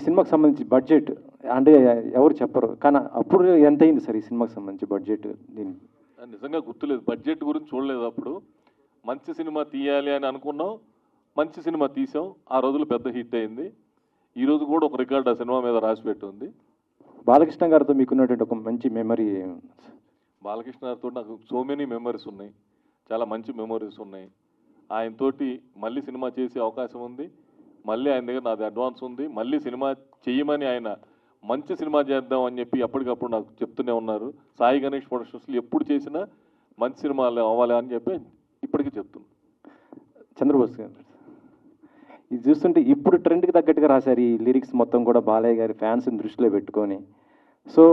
సినిమాకి సంబంధించి బడ్జెట్ అంటే ఎవరు చెప్పరు, కానీ అప్పుడు ఎంత అయింది సార్ ఈ సినిమాకి సంబంధించి బడ్జెట్? దీనికి నిజంగా గుర్తులేదు, బడ్జెట్ గురించి చూడలేదు. అప్పుడు మంచి సినిమా తీయాలి అని అనుకున్నాం, మంచి సినిమా తీసాం, ఆ రోజులు పెద్ద హిట్ అయింది. ఈరోజు కూడా ఒక రికార్డ్ ఆ సినిమా మీద రాసి పెట్టుంది. బాలకృష్ణ గారితో మీకున్నటువంటి ఒక మంచి మెమరీ? బాలకృష్ణ గారితో నాకు సో మెనీ మెమరీస్ ఉన్నాయి, చాలా మంచి మెమరీస్ ఉన్నాయి. ఆయనతోటి మళ్ళీ సినిమా చేసే అవకాశం ఉంది, మళ్ళీ ఆయన దగ్గర నాది అడ్వాన్స్ ఉంది, మళ్ళీ సినిమా చేయమని ఆయన మంచి సినిమా చేద్దాం అని చెప్పి ఎప్పటికప్పుడు నాకు చెప్తూనే ఉన్నారు. సాయి గణేష్ ప్రొడక్షన్స్లో ఎప్పుడు చేసినా మంచి సినిమాలు అవ్వాలి అని చెప్పి ఇప్పటికీ చెప్తున్నాను. చంద్రబోస్ గారు, ఇది చూస్తుంటే ఇప్పుడు ట్రెండ్కి తగ్గట్టుగా రాశారు ఈ లిరిక్స్ మొత్తం కూడా బాలయ్య గారి ఫ్యాన్స్ని దృష్టిలో పెట్టుకొని. సో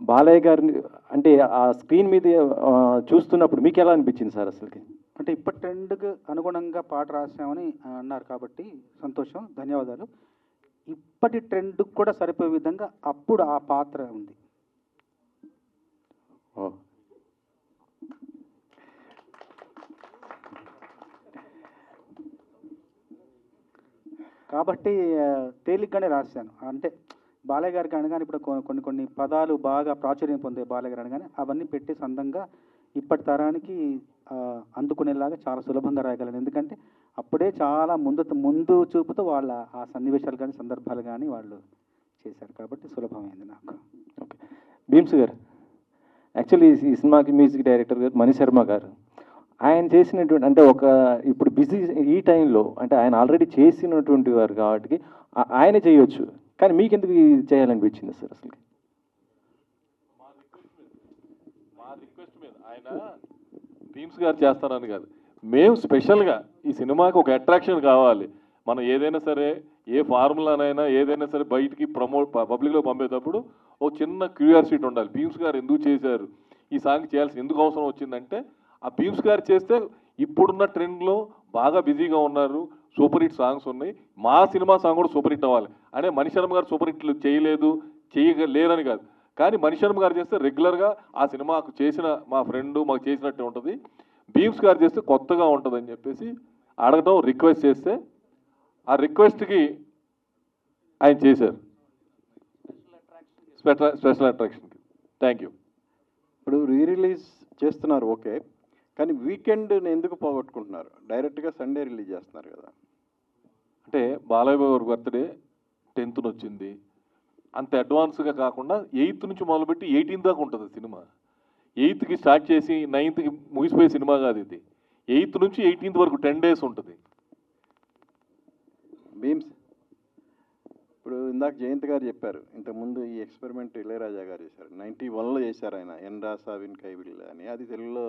బాలయ్య గారిని అంటే ఆ స్క్రీన్ మీద చూస్తున్నప్పుడు మీకు ఎలా అనిపించింది సార్ అసలుకి? అంటే ఇప్పటి ట్రెండ్కి అనుగుణంగా పాట రాసామని అన్నారు కాబట్టి సంతోషం, ధన్యవాదాలు. ఇప్పటి ట్రెండ్కి కూడా సరిపోయే విధంగా అప్పుడు ఆ పాత్ర ఉంది. కాబట్టి తేలిగ్గానే రాశాను. అంటే బాలయ్య గారికి అనగానే ఇప్పుడు కొన్ని పదాలు బాగా ప్రాచుర్యం పొందే బాలయ్య గారు అనగానే అవన్నీ పెట్టేసి అందంగా ఇప్పటి తరానికి అందుకునేలాగా చాలా సులభంగా రాయగలను. ఎందుకంటే అప్పుడే చాలా ముందు చూపుతో వాళ్ళ ఆ సన్నివేశాలు కానీ సందర్భాలు కానీ వాళ్ళు చేశారు కాబట్టి సులభమైంది నాకు. ఓకే, భీమ్స్ గారు, యాక్చువల్లీ ఈ సినిమాకి మ్యూజిక్ డైరెక్టర్ గారు మణి శర్మ గారు, ఆయన చేసినటువంటి అంటే ఒక ఇప్పుడు బిజీ ఈ టైంలో అంటే ఆయన ఆల్రెడీ చేసినటువంటి వారు కాబట్టి ఆయన చేయొచ్చు, కానీ మీకు ఎందుకు చేయాలనిపించింది సార్ అసలు? మా రిక్వెస్ట్ మీద ఆయన భీమ్స్ గారు చేస్తారని కాదు, మేము స్పెషల్గా ఈ సినిమాకి ఒక అట్రాక్షన్ కావాలి. మనం ఏదైనా సరే ఏ ఫార్ములానైనా ఏదైనా సరే బయటికి పబ్లిక్లో పంపేటప్పుడు ఒక చిన్న క్యూరియాసిటీ ఉండాలి. భీమ్స్ గారు ఎందుకు చేశారు, ఈ సాంగ్ చేయాల్సి ఎందుకు అవసరం వచ్చిందంటే ఆ భీమ్స్ గారు చేస్తే ఇప్పుడున్న ట్రెండ్లో బాగా బిజీగా ఉన్నారు, సూపర్ హిట్ సాంగ్స్ ఉన్నాయి, మా సినిమా సాంగ్ కూడా సూపర్ హిట్ అవ్వాలి అంటే మణి శర్మ గారు సూపర్ హిట్లు చేయలేరని కాదు, కానీ మణి శర్మ గారు చేస్తే రెగ్యులర్గా ఆ సినిమాకు చేసిన మా ఫ్రెండ్ మాకు చేసినట్టే ఉంటుంది, భీమ్స్ గారు చేస్తే కొత్తగా ఉంటుందని చెప్పేసి అడగటం, రిక్వెస్ట్ చేస్తే ఆ రిక్వెస్ట్కి ఆయన చేశారు. స్పెషల్ అట్రాక్షన్కి థ్యాంక్ యూ. ఇప్పుడు రీ రిలీజ్ చేస్తున్నారు ఓకే, కానీ వీకెండ్ ఎందుకు పోగొట్టుకుంటున్నారు? డైరెక్ట్గా సండే రిలీజ్ చేస్తున్నారు కదా. అంటే బాలయ్య గారి బర్త్డే 10th వచ్చింది, అంత అడ్వాన్స్గా కాకుండా 8th నుంచి మొదలుపెట్టి 18th దాకా ఉంటుంది సినిమా. 8th స్టార్ట్ చేసి 9th ముగిసిపోయే సినిమా కాదు ఇది. 8th నుంచి 18th వరకు 10 days ఉంటుంది. భీమ్స్, ఇప్పుడు ఇందాక జయంత్ గారు చెప్పారు, ఇంతకుముందు ఈ ఎక్స్పెరిమెంట్ ఇళయరాజా గారు చేశారు, 91లో చేశారు ఆయన, ఎన్ రాసావిన్ కైవిల్ అని, అది తెలుగులో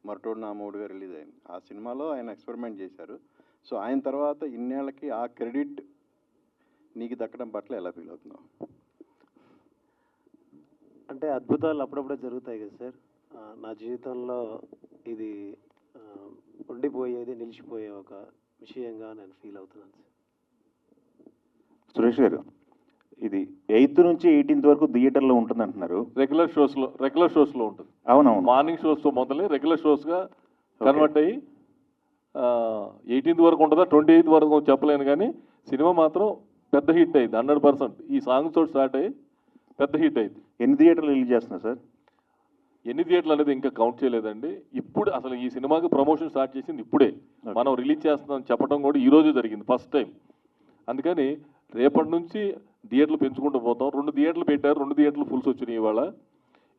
మరటోడు నా మూడుగా రిలీజ్ అయింది. ఆ సినిమాలో ఆయన ఎక్స్పెరిమెంట్ చేశారు. సో ఆయన తర్వాత ఇన్నేళ్ళకి ఆ క్రెడిట్ నీకు దక్కడం పట్ల ఎలా ఫీల్ అవుతున్నావు? అంటే అద్భుతాలు అప్పుడప్పుడే జరుగుతాయి కదా సార్. నా జీవితంలో ఇది ఉండిపోయేది, నిలిచిపోయే ఒక విషయంగా నేను ఫీల్ అవుతున్నాను సార్. సురేష్ గారు, ఇది 8th నుంచి 18th వరకు థియేటర్లో ఉంటుంది అంటున్నారు. రెగ్యులర్ షోస్లో ఉంటుంది. అవునవును, మార్నింగ్ షోస్తో మొదలై రెగ్యులర్ షోస్గా కన్వర్ట్ అయ్యి 18th వరకు ఉంటుందా 28th వరకు చెప్పలేను, కానీ సినిమా మాత్రం పెద్ద హిట్ అయింది 100%. ఈ సాంగ్స్ తోటి స్టార్ట్ అయ్యి పెద్ద హిట్ అయింది. ఎన్ని థియేటర్లు రిలీజ్ చేస్తున్నారు సార్? ఎన్ని థియేటర్లు అనేది ఇంకా కౌంట్ చేయలేదండి. ఇప్పుడు అసలు ఈ సినిమాకి ప్రమోషన్ స్టార్ట్ చేసింది ఇప్పుడే. మనం రిలీజ్ చేస్తున్నాం చెప్పడం కూడా ఈరోజు జరిగింది ఫస్ట్ టైం. అందుకని రేపటి నుంచి థియేటర్లు పెంచుకుంటూ పోతాం. 2 థియేటర్లు పెట్టారు, 2 థియేటర్లు ఫుల్స్ వచ్చినాయి ఇవాళ,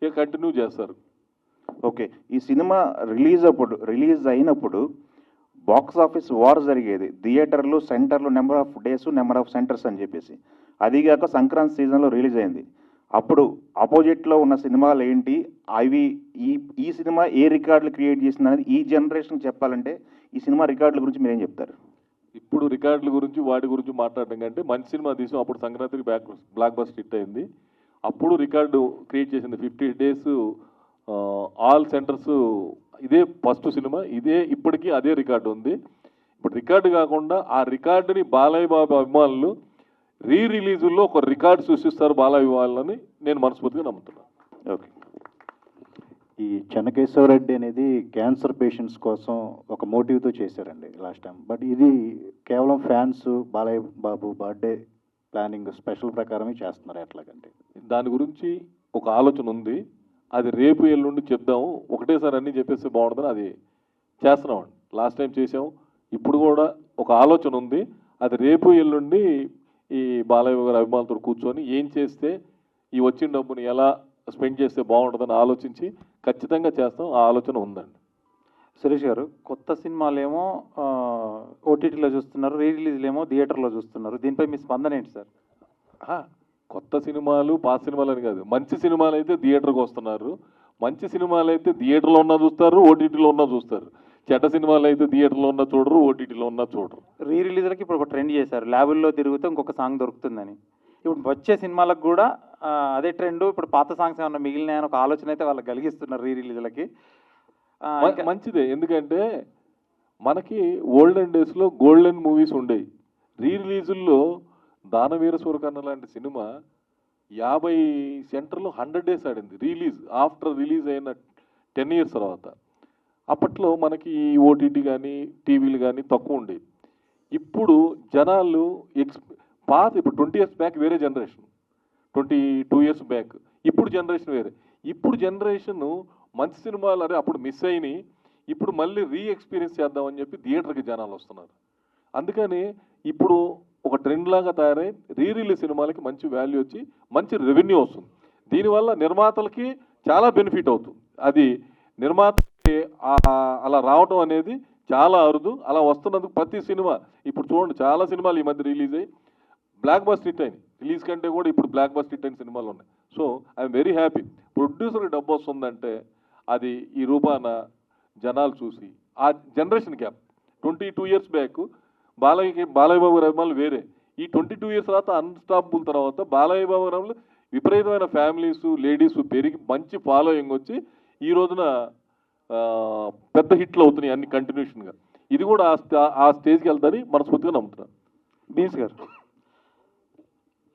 ఇక కంటిన్యూ చేస్తారు. ఓకే, ఈ సినిమా రిలీజ్ అయినప్పుడు బాక్స్ ఆఫీస్ వార్ జరిగేది, థియేటర్లు సెంటర్లు number of days number of centres అని చెప్పేసి. అదిగాక సంక్రాంతి సీజన్లో రిలీజ్ అయింది. అప్పుడు ఆపోజిట్లో ఉన్న సినిమాలు ఏంటి, అవి ఈ సినిమా ఏ రికార్డులు క్రియేట్ చేసింది అనేది ఈ జనరేషన్ చెప్పాలంటే ఈ సినిమా రికార్డుల గురించి మీరేం చెప్తారు? ఇప్పుడు రికార్డుల గురించి వాటి గురించి మాట్లాడడం కంటే మంచి సినిమా తీసాం, అప్పుడు సంక్రాంతికి బ్లాక్ బస్టర్ హిట్ అయింది. అప్పుడు రికార్డు క్రియేట్ చేసింది 50 days ఆల్ సెంటర్స్. ఇదే ఫస్ట్ సినిమా, ఇదే ఇప్పటికీ అదే రికార్డు ఉంది. ఇప్పుడు రికార్డు కాకుండా ఆ రికార్డుని బాలయ్య బాబు అభిమానులు రిలీజుల్లో ఒక రికార్డు సృష్టిస్తారు బాలయ్య అభిమానులని నేను మనస్ఫూర్తిగా నమ్ముతున్నాను. ఓకే, ఈ చెన్నకేశవరెడ్డి అనేది క్యాన్సర్ పేషెంట్స్ కోసం ఒక మోటివ్తో చేశారండి లాస్ట్ టైం. బట్ ఇది కేవలం fans Balayya Babu birthday planning special ప్రకారమే చేస్తున్నారు ఎట్లాగంటే? దాని గురించి ఒక ఆలోచన ఉంది. అది రేపు ఎల్లుండి చెప్దాము. ఒకటేసారి అన్నీ చెప్పేస్తే బాగుంటుందని అది చేస్తున్నామండి. లాస్ట్ టైం చేసాం. ఇప్పుడు కూడా ఒక ఆలోచన ఉంది. అది రేపు ఎల్లుండి ఈ బాలయ్య గారి అభిమానులతో కూర్చొని ఏం చేస్తే ఈ వచ్చిన డబ్బుని ఎలా స్పెండ్ చేస్తే బాగుంటుందని ఆలోచించి ఖచ్చితంగా చేస్తాం. ఆ ఆలోచన ఉందండి. సురేష్ గారు, కొత్త సినిమాలేమో ఓటీటీలో చూస్తున్నారు, రీ రిలీజ్లేమో థియేటర్లో చూస్తున్నారు. దీనిపై మీ స్పందన ఏంటి సార్? కొత్త సినిమాలు పాత సినిమాలు అని కాదు, మంచి సినిమాలు అయితే థియేటర్కి వస్తున్నారు. మంచి సినిమాలు అయితే థియేటర్లో ఉన్నా చూస్తారు, ఓటీటీలో ఉన్నా చూస్తారు. చెడ్డ సినిమాలు అయితే థియేటర్లో ఉన్నా చూడరు, ఓటీటీలో ఉన్నా చూడరు. రీ రిలీజ్లకి ఇప్పుడు ఒక ట్రెండ్ చేశారు, ల్యాబుల్లో తిరిగితే ఇంకొక సాంగ్ దొరుకుతుందని. ఇప్పుడు వచ్చే సినిమాలకు కూడా అదే ట్రెండ్. ఇప్పుడు పాత సాంగ్స్ ఏమన్నా మిగిలినాయని ఒక ఆలోచన అయితే వాళ్ళకి కలిగిస్తున్నారు రీ రిలీజ్లకి. మంచిదే, ఎందుకంటే మనకి ఓల్డెన్ డేస్లో గోల్డెన్ మూవీస్ ఉండేవి. రీ రిలీజుల్లో దానవీర సూరకర్ణ లాంటి సినిమా 50 సెంటర్లో 100 డేస్ ఆడింది రిలీజ్, ఆఫ్టర్ రిలీజ్ అయిన 10 years తర్వాత. అప్పట్లో మనకి ఓటీటీ కానీ టీవీలు కానీ తక్కువ ఉండేవి. ఇప్పుడు జనాలు ఇప్పుడు 20 years బ్యాక్ వేరే జనరేషన్, 22 years బ్యాక్. ఇప్పుడు జనరేషన్ వేరే. ఇప్పుడు జనరేషన్ మంచి సినిమాలు అరే అప్పుడు మిస్ అయినాయి, ఇప్పుడు మళ్ళీ ఎక్స్పీరియన్స్ చేద్దామని చెప్పి థియేటర్కి జనాలు వస్తున్నారు. అందుకని ఇప్పుడు ఒక ట్రెండ్ లాగా తయారై రిలీజ్ సినిమాలకి మంచి వాల్యూ వచ్చి మంచి రెవెన్యూ వస్తుంది. దీనివల్ల నిర్మాతలకి చాలా బెనిఫిట్ అవుతుంది. అది నిర్మాతకి అలా రావటం అనేది చాలా అరుదు. అలా వస్తున్నందుకు ప్రతి సినిమా ఇప్పుడు చూడండి, చాలా సినిమాలు ఈ మధ్య రిలీజ్ అయ్యి బ్లాక్ బస్టర్ హిట్ అయినాయి. రిలీజ్ కంటే కూడా ఇప్పుడు బ్లాక్ బస్టర్ హిట్ అయిన సినిమాలు ఉన్నాయి. So I'm very happy. ప్రొడ్యూసర్కి డబ్బు వస్తుందంటే అది ఈ రూపాన జనాలు చూసి ఆ generation gap 22 years back Balayya Babu గారి అభిమానులు వేరే. ఈ 22 years తర్వాత అన్స్టాపబుల్ తర్వాత బాలయ్య బాబు గారు విపరీతమైన ఫ్యామిలీస్ లేడీస్ పెరిగి మంచి ఫాలోయింగ్ వచ్చి ఈ రోజున పెద్ద హిట్లు అవుతున్నాయి అన్ని కంటిన్యూషన్గా. ఇది కూడా ఆ స్టేజ్కి వెళ్తారని మనస్ఫూర్తిగా నమ్ముతున్నాను. బీన్స్ గారు,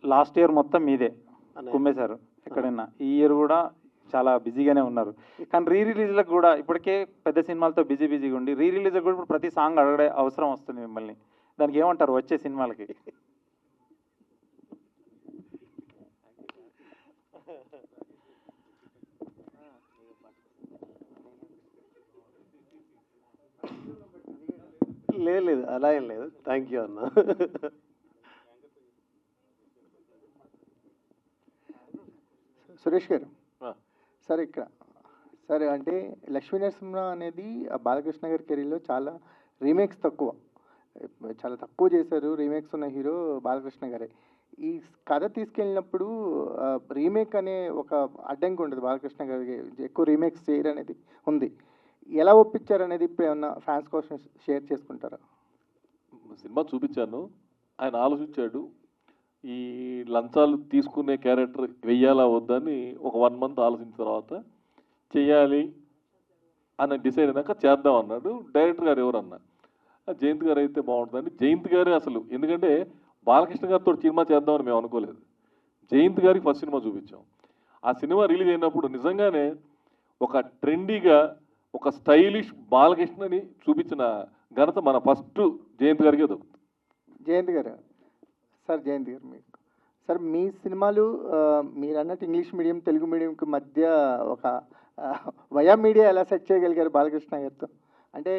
లాస్ట్ ఇయర్ మొత్తం మీదే కుమ్మేశారు ఎక్కడైనా. ఈ ఇయర్ కూడా చాలా బిజీగానే ఉన్నారు. కానీ రీ రిలీజ్లకు కూడా ఇప్పటికే పెద్ద సినిమాలతో బిజీగా ఉండి రీ రిలీజ్లకు కూడా ఇప్పుడు ప్రతి సాంగ్ అడగడే అవసరం వస్తుంది మిమ్మల్ని. దానికి ఏమంటారు వచ్చే సినిమాలకి? లేదు అలా ఏం లేదు. థ్యాంక్ యూ అన్న. సురేష్ గారు, సార్ ఇక్కడ సరే అంటే లక్ష్మీ నరసింహ అనేది బాలకృష్ణ గారి కెరీర్లో చాలా రీమేక్స్ చాలా తక్కువ చేశారు. రీమేక్స్ ఉన్న హీరో బాలకృష్ణ గారే. ఈ కథ తీసుకెళ్ళినప్పుడు రీమేక్ అనే ఒక అడ్డంకి ఉండదు బాలకృష్ణ గారికి, ఎక్కువ రీమేక్స్ చేయరు అనేది ఉంది. ఎలా ఒప్పించారు అనేది ఇప్పుడు ఏమన్నా ఫ్యాన్స్ కోసం షేర్ చేసుకుంటారా? సినిమా చూపించాను, ఆయన ఆలోచించాడు. ఈ లంచాలు తీసుకునే క్యారెక్టర్ వెయ్యాలా వద్దని ఒక 1 month ఆలోచించిన తర్వాత చెయ్యాలి అని డిసైడ్ అయినాక చేద్దాం అన్నాడు. డైరెక్టర్ గారు ఎవరన్నా జయంత్ గారు అయితే బాగుంటుందండి. జయంత్ గారే అసలు, ఎందుకంటే బాలకృష్ణ గారితో సినిమా చేద్దామని మేము అనుకోలేదు. జయంత్ గారికి ఫస్ట్ సినిమా చూపించాం. ఆ సినిమా రిలీజ్ అయినప్పుడు నిజంగానే ఒక ట్రెండీగా ఒక స్టైలిష్ బాలకృష్ణని చూపించిన ఘనత మన ఫస్ట్ జయంత్ గారికే దొరుకుతుంది. జయంత్ గారు మీకు సార్ మీ సినిమాలు మీరు అన్నట్టు ఇంగ్లీష్ మీడియం తెలుగు మీడియంకి మధ్య ఒక వయా మీడియా ఎలా సెట్ చేయగలిగారు బాలకృష్ణ గారితో? అంటే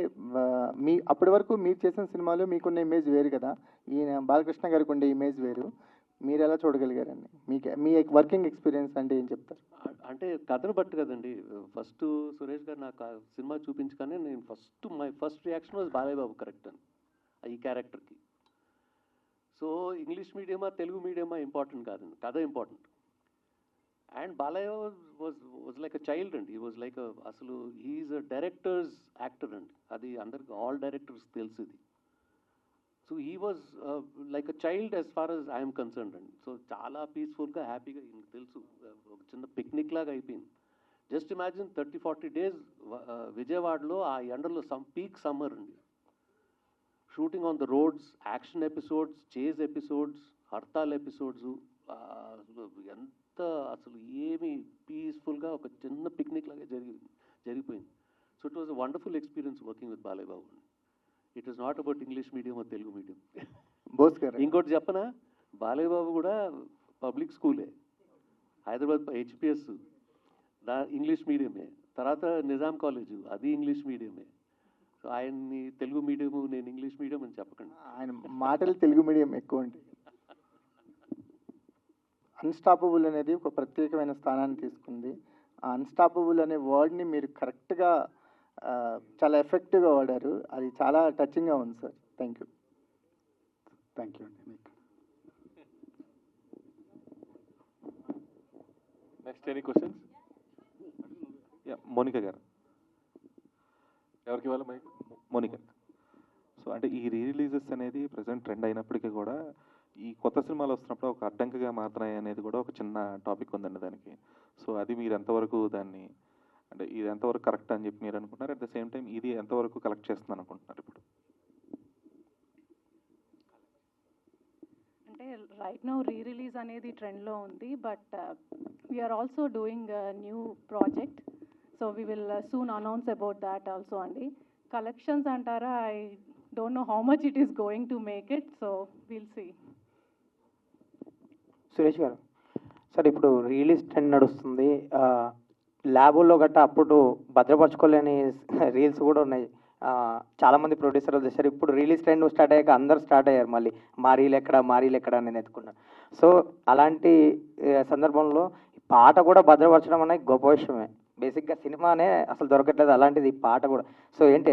మీ అప్పటి వరకు మీరు చేసిన సినిమాలు మీకున్న ఇమేజ్ వేరు కదా, ఈయన బాలకృష్ణ గారికి ఉండే ఇమేజ్ వేరు. మీరు ఎలా చూడగలిగారండి? మీ వర్కింగ్ ఎక్స్పీరియన్స్ అంటే ఏం చెప్తారు? అంటే కథను బట్టి కదండి. ఫస్ట్ సురేష్ గారు నాకు సినిమా చూపించగానే నేను my first reaction was Balayya Babu correct అని ఈ క్యారెక్టర్కి. సో ఇంగ్లీష్ మీడియమా తెలుగు మీడియమా ఇంపార్టెంట్ కాదండి, కథ important. And Balayya was like a child అండి. హీ వాజ్ లైక్ అసలు హీఈస్ అ డైరెక్టర్స్ యాక్టర్ అండి. అది అందరికి ఆల్ డైరెక్టర్స్ తెలుసు ఇది. So he was like a child as far as I'm concerned అండి. సో చాలా పీస్ఫుల్గా హ్యాపీగా ఈయనకు తెలుసు, ఒక చిన్న పిక్నిక్ లాగా అయిపోయింది. జస్ట్ ఇమాజిన్ 30-40 days విజయవాడలో ఆ ఎండలో పీక్ సమ్మర్ అండి. Shooting on the roads, action episodes, chase episodes, hartal episodes, ఎంత అసలు ఏమి పీస్ఫుల్గా ఒక చిన్న పిక్నిక్ లాగా జరిగిపోయింది. So it was a wonderful experience working with Balayya Babu. It is not about English medium or Telugu medium. Bose గారు ఇంకోటి చెప్పనా, బాలయ్య బాబు కూడా పబ్లిక్ స్కూలే, హైదరాబాద్ హెచ్పిఎస్ ఇంగ్లీష్ మీడియమే, తర్వాత నిజాం కాలేజు అది ఇంగ్లీష్ మీడియమే. సో ఆయన్ని తెలుగు మీడియము నేను ఇంగ్లీష్ మీడియం అని చెప్పకండి. ఆయన మాటలు తెలుగు మీడియం ఎక్కువ ఉంటాయి. అన్స్టాపబుల్ అనేది ఒక ప్రత్యేకమైన స్థానాన్ని తీసుకుంది. ఆ అన్స్టాపబుల్ అనే వర్డ్ని మీరు కరెక్ట్గా చాలా ఎఫెక్టివ్గా వాడారు. అది చాలా టచింగ్గా ఉంది sir. Thank you. Thank you అండి మీకు. Next any questions? మోనికా గారు. ఎవరికి ఇవ్వాలి మైక్? మోనికా. సో అంటే ఈ రీ రిలీజెస్ అనేది ప్రజెంట్ ట్రెండ్ అయినప్పటికీ కూడా ఈ కొత్త సినిమాలు వస్తున్నప్పుడు ఒక అడ్డంకిగా మారుతున్నాయి అనేది కూడా ఒక చిన్న టాపిక్ ఉందండి దానికి. సో అది మీరు ఎంతవరకు దాన్ని అంటే ఇది ఎంతవరకు కరెక్ట్ అని చెప్పి మీరు అనుకుంటున్నారు, అట్ ద సేమ్ టైం ఇది ఎంతవరకు కలెక్ట్ చేస్తుంది అనుకుంటున్నారు ఇప్పుడు? అంటే రైట్ నౌ రీ రిలీజ్ అనేది ట్రెండ్లో ఉంది, but we are also doing new project, so we will soon announce about that also అండి. కలెక్షన్స్ అంటారా, I don't know how much it is going to make it, so will see. Suresh గారు, sir ఇప్పుడు release trend నడుస్తుంది, ల్యాబుల్లో గట్టా అప్పుడు భద్రపరచుకోలేని reels కూడా ఉన్నాయి. చాలామంది ప్రొడ్యూసర్లు చేశారు. ఇప్పుడు రిలీజ్ ట్రెండ్ స్టార్ట్ అయ్యాక అందరు స్టార్ట్ అయ్యారు మళ్ళీ మా రీల్ ఎక్కడ నేను ఎత్తుకున్నాను. సో అలాంటి సందర్భంలో పాట కూడా భద్రపరచడం అనేది గొప్ప విషయమే. బేసిక్గా సినిమానే అసలు దొరకట్లేదు, అలాంటిది ఈ పాట కూడా. సో ఏంటి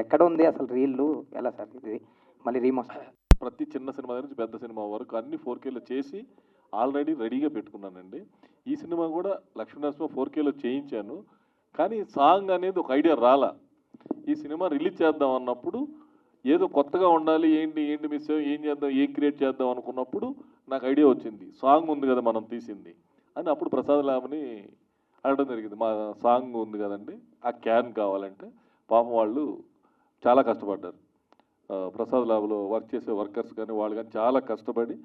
ఎక్కడ ఉంది అసలు రీళ్ళు ఎలా సార్ ఇది మళ్ళీ రీమాస్టర్? ప్రతి చిన్న సినిమా నుంచి పెద్ద సినిమా వరకు అన్ని 4Kలో చేసి ఆల్రెడీ రెడీగా పెట్టుకున్నానండి. ఈ సినిమా కూడా లక్ష్మీనరసింహ 4Kలో చేయించాను, కానీ సాంగ్ అనేది ఒక ఐడియా రాలా. ఈ సినిమా రిలీజ్ చేద్దాం అన్నప్పుడు ఏదో కొత్తగా ఉండాలి, ఏంటి మిస్ ఏం చేద్దాం, ఏం క్రియేట్ చేద్దాం అనుకున్నప్పుడు నాకు ఐడియా వచ్చింది, సాంగ్ ఉంది కదా మనం తీసింది అని. అప్పుడు ప్రసాద్ ల్యాబ్ని అడగడం జరిగింది, మా సాంగ్ ఉంది కదండి ఆ క్యాన్ కావాలంటే. పాపం వాళ్ళు చాలా కష్టపడ్డారు, ప్రసాద్ ల్యాబ్లో వర్క్ చేసే వర్కర్స్ కానీ వాళ్ళు కానీ చాలా కష్టపడి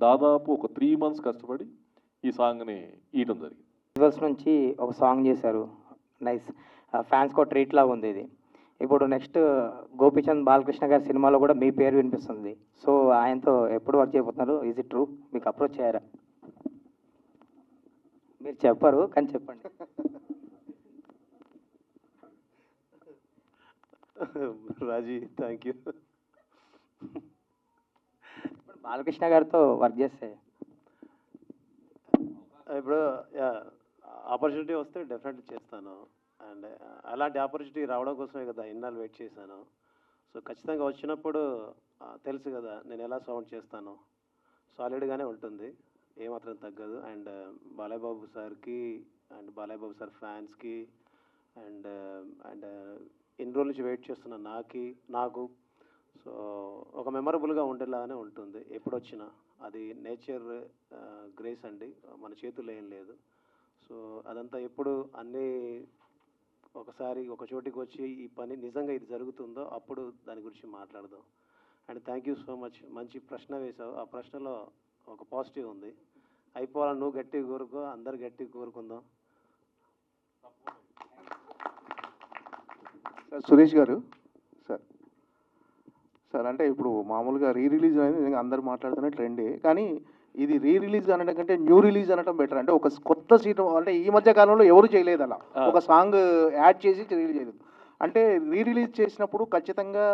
దాదాపు ఒక 3 months కష్టపడి ఈ సాంగ్ని ఇవ్వడం జరిగింది. విజువల్స్ నుంచి ఒక సాంగ్ చేశారు, నైస్, ఫ్యాన్స్కో ట్రీట్ లాగా ఉంది ఇది. ఇప్పుడు నెక్స్ట్ గోపీచంద్ బాలకృష్ణ గారి సినిమాలో కూడా మీ పేరు వినిపిస్తుంది. సో ఆయనతో ఎప్పుడు వర్క్ చేయబోతున్నారు? Is it true? మీకు అప్రోచ్ చేయారా? మీరు చెప్పారు కానీ చెప్పండి. రాజీ, థ్యాంక్ యూ. ఇప్పుడు బాలకృష్ణ గారితో వర్క్ చేస్తే ఇప్పుడు ఆపర్చునిటీ వస్తే డెఫినెట్లీ చేస్తాను. అండ్ అలాంటి ఆపర్చునిటీ రావడం కోసమే కదా ఇన్నాళ్ళు వెయిట్ చేశాను. సో ఖచ్చితంగా వచ్చినప్పుడు తెలుసు కదా నేను ఎలా సౌండ్ చేస్తాను, సాలిడ్గానే ఉంటుంది, ఏమాత్రం తగ్గదు. అండ్ బాలయ్య బాబు సార్కి అండ్ బాలయ్య బాబు సార్ ఫ్యాన్స్కి అండ్ ఇన్ని రోజుల నుంచి వెయిట్ చేస్తున్న నాకు సో ఒక మెమరబుల్గా ఉండేలాగానే ఉంటుంది ఎప్పుడు వచ్చినా. అది నేచర్ గ్రేస్ అండి, మన చేతుల్లో ఏం లేదు. సో అదంతా ఎప్పుడు అన్నీ ఒకసారి ఒక చోటికి వచ్చి ఈ పని నిజంగా ఇది జరుగుతుందో అప్పుడు దాని గురించి మాట్లాడదాం. And thank you so much. మంచి ప్రశ్న వేశావు, ఆ ప్రశ్నలో ఒక పాజిటివ్ ఉంది. అయిపోవాలని నువ్వు గట్టిగా కోరుకో, అందరు గట్టిగా కోరుకుందాం. సురేష్ గారు, సార్ అంటే ఇప్పుడు మామూలుగా రీ రిలీజ్ అనేది నిజంగా అందరు మాట్లాడుతున్న ట్రెండే, కానీ ఇది రీ రిలీజ్ అనడం కంటే న్యూ రిలీజ్ అనడం బెటర్. అంటే ఒక కొత్త సీట్ అంటే ఈ మధ్య కాలంలో ఎవరు చేయలేదు అలా, ఒక సాంగ్ యాడ్ చేసి రిలీజ్ చేయలేదు. అంటే రీ రిలీజ్ చేసినప్పుడు ఖచ్చితంగా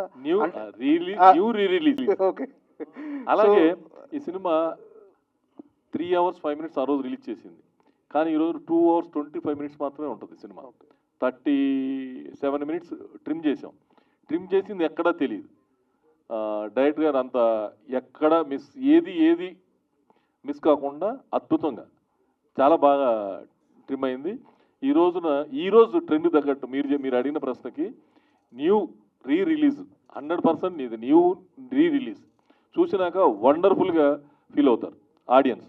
ఓకే. అలాగే ఈ సినిమా 3 hours 5 minutes ఆ రోజు రిలీజ్ చేసింది, కానీ ఈరోజు 2 hours 25 minutes మాత్రమే ఉంటుంది సినిమా. 37 minutes ట్రిమ్ చేసాం. ట్రిమ్ చేసింది ఎక్కడా తెలియదు. డైరెక్టర్ గారు అంత ఎక్కడ ఏది మిస్ కాకుండా అద్భుతంగా చాలా బాగా ట్రిమ్ అయింది. ఈరోజు ట్రెండ్ తగ్గట్టు మీరు అడిగిన ప్రశ్నకి న్యూ రీ రిలీజ్ 100% ఇది న్యూ రీ రిలీజ్ చూసినాక వండర్ఫుల్గా ఫీల్ అవుతారు ఆడియన్స్.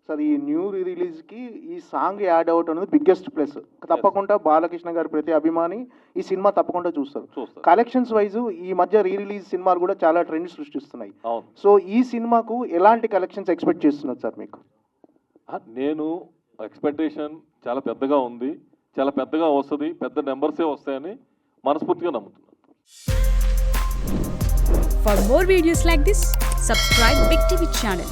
సార్ ఈ న్యూ రిలీజ్కి ఈ సాంగ్ యాడ్ అవుట్ అనేది బిగ్గెస్ట్ ప్లస్. తప్పకుండా బాలకృష్ణ గారి ప్రతి అభిమాని ఈ సినిమా తప్పకుండా చూస్తారు. కలెక్షన్స్ వైజ్ ఈ మధ్య రీ రిలీజ్ సినిమాలు కూడా చాలా ట్రెండ్ సృష్టిస్తున్నాయి. సో ఈ సినిమాకు ఎలాంటి కలెక్షన్స్ ఎక్స్పెక్ట్ చేస్తున్నారు సార్ మీకు? నేను ఎక్స్పెక్టేషన్ చాలా పెద్దగా ఉంది, చాలా పెద్దగా వస్తుంది, పెద్ద నెంబర్సే వస్తాయని మనస్ఫూర్తిగా నమ్ముతున్నాను. For more videos like this, Subscribe Big TV channel.